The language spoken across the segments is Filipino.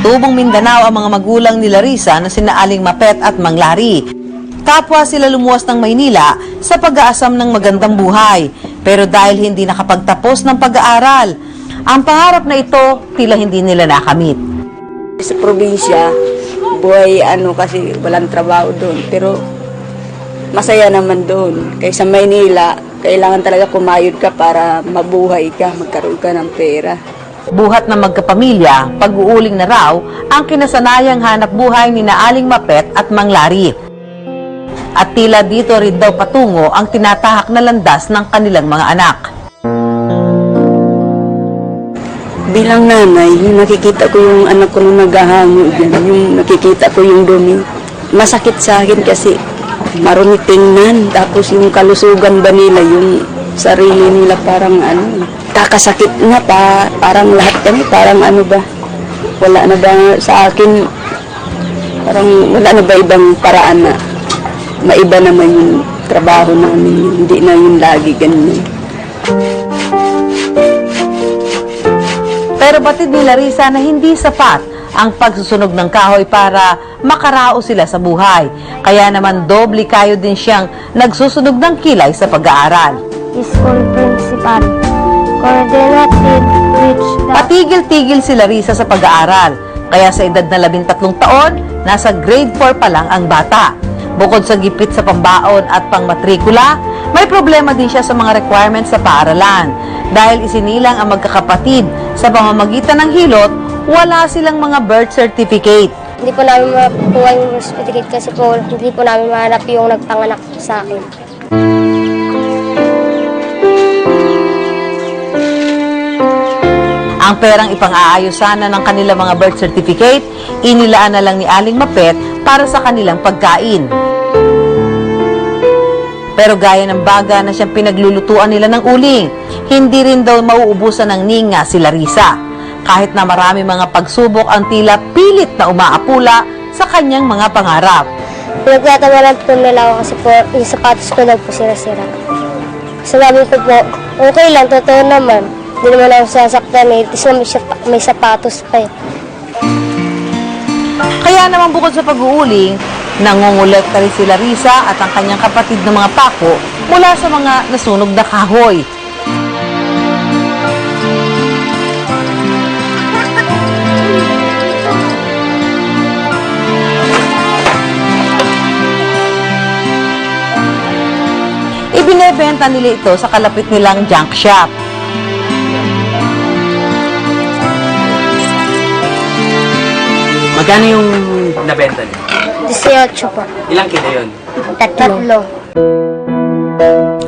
Tubong Mindanao ang mga magulang ni Larissa na sina Aling Mapet at Mang Larry. Kapwa sila lumuwas ng Maynila sa pag-aasam ng magandang buhay. Pero dahil hindi nakapagtapos ng pag-aaral, ang pangarap na ito tila hindi nila nakamit. Sa probinsya, buhay kasi walang trabaho doon. Pero masaya naman doon. Kaysa Maynila, kailangan talaga kumayod ka para mabuhay ka, magkaroon ka ng pera. Buhat na magkapamilya, pag-uuling na raw ang kinasanayang hanap buhay ni Aling Mapet at Mang Larry. At tila dito rin daw patungo ang tinatahak na landas ng kanilang mga anak. Bilang nanay, yung nakikita ko yung anak ko nung naghahango dyan, yung nakikita ko yung dumi. Masakit sa akin kasi marumi tingnan, tapos yung kalusugan ba nila, yung sarili nila parang kakasakit na pa, parang lahat kami, parang wala na ba sa akin, parang wala na ba ibang paraan na maiba naman yung trabaho namin, hindi na yung lagi ganyan. Pero batid ni Larissa na hindi sapat ang pagsusunog ng kahoy para makaraos sila sa buhay. Kaya naman doble kayo din siyang nagsusunog ng kilay sa pag-aaral. School principal, coordinated which Patigil-tigil si Larissa sa pag-aaral. Kaya sa edad na 13 taon, nasa grade 4 pa lang ang bata. Bukod sa gipit sa pambaon at pangmatrikula, may problema din siya sa mga requirements sa paaralan. Dahil isinilang ang magkakapatid sa pamamagitan ng hilot, wala silang mga birth certificate. Hindi po namin makuha yung birth certificate kasi po hindi po namin mahanap yung nagpanganak sa akin. Ang perang ipang-aayos sana ng kanilang mga birth certificate, inilaan na lang ni Aling Mapet para sa kanilang pagkain. Pero gaya ng baga na siyang pinaglulutuan nila ng uling, hindi rin daw mauubusan ng ninga si Larissa. Kahit na marami mga pagsubok ang tila pilit na umaapula sa kanyang mga pangarap. Nagtatawanan po nila ako kasi po yung sapatos ko daw po sira-sira. Sabi ko po, okay lang, totoo naman. Hindi naman ako sasaktan may sapatos pa eh. Kaya naman bukod sa pag-uuling, nangungulekta rin si Larissa at ang kanyang kapatid ng mga pako mula sa mga nasunog na kahoy. Ibinebenta nila ito sa kalapit nilang junk shop. Magkano yung nabenta niyo? 18 po. Ilang kilo yun? 3.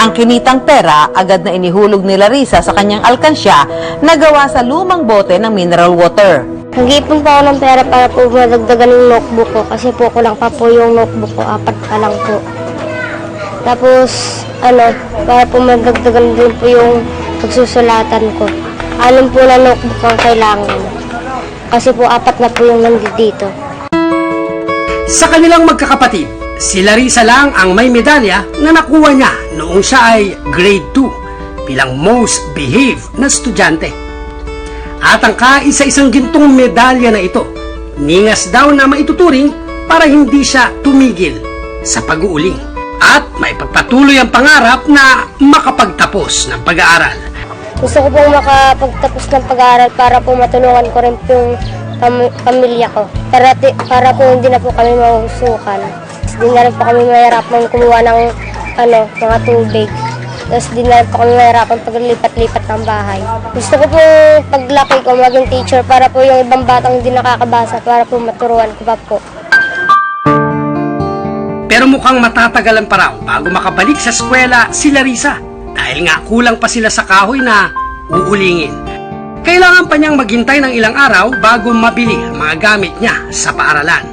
Ang kinitang pera agad na inihulog ni Larissa sa kanyang alkansya na gawa sa lumang bote ng mineral water. Nag-iipon pa ako ng pera para po madagdagan yung notebook ko kasi po kulang pa po yung notebook ko, 4 pa lang po. Tapos, para po madagdagan din po yung pagsusulatan ko. Alam po na notebook ang kailangan. Kasi po 4 na po yung nandito. Sa kanilang magkakapatid, si Larissa lang ang may medalya na nakuha niya noong siya ay grade 2 bilang most behaved na estudyante. At ang kaisa-isang gintong medalya na ito, ningas daw na maituturing para hindi siya tumigil sa pag-uuling at may pagpatuloy ang pangarap na makapagtapos ng pag-aaral. Gusto ko pong makapagtapos ng pag-aaral para po matulungan ko rin yung pamilya ko. Para po hindi na po kami mahusukan. Hindi na rin po kami mahirapan kumuha ng mga tubig. Tapos hindi na rin po kami mahirapan paglipat-lipat ng bahay. Gusto ko po paglaki ko maging teacher para po yung ibang batang hindi nakakabasa para po maturuan ko pa po. Pero mukhang matatagalan pa raw bago makabalik sa eskwela si Larissa dahil nga kulang pa sila sa kahoy na uulingin. Kailangan pa niyang maghintay ng ilang araw bago mabili ang mga gamit niya sa paaralan.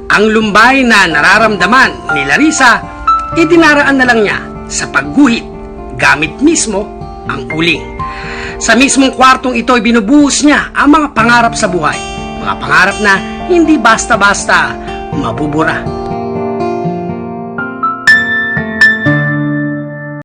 Ang lumbay na nararamdaman ni Larissa, itinaraan na lang niya sa pagguhit gamit mismo ang uling. Sa mismong kwartong ito, binubuhos niya ang mga pangarap sa buhay. Mga pangarap na hindi basta-basta mabubura.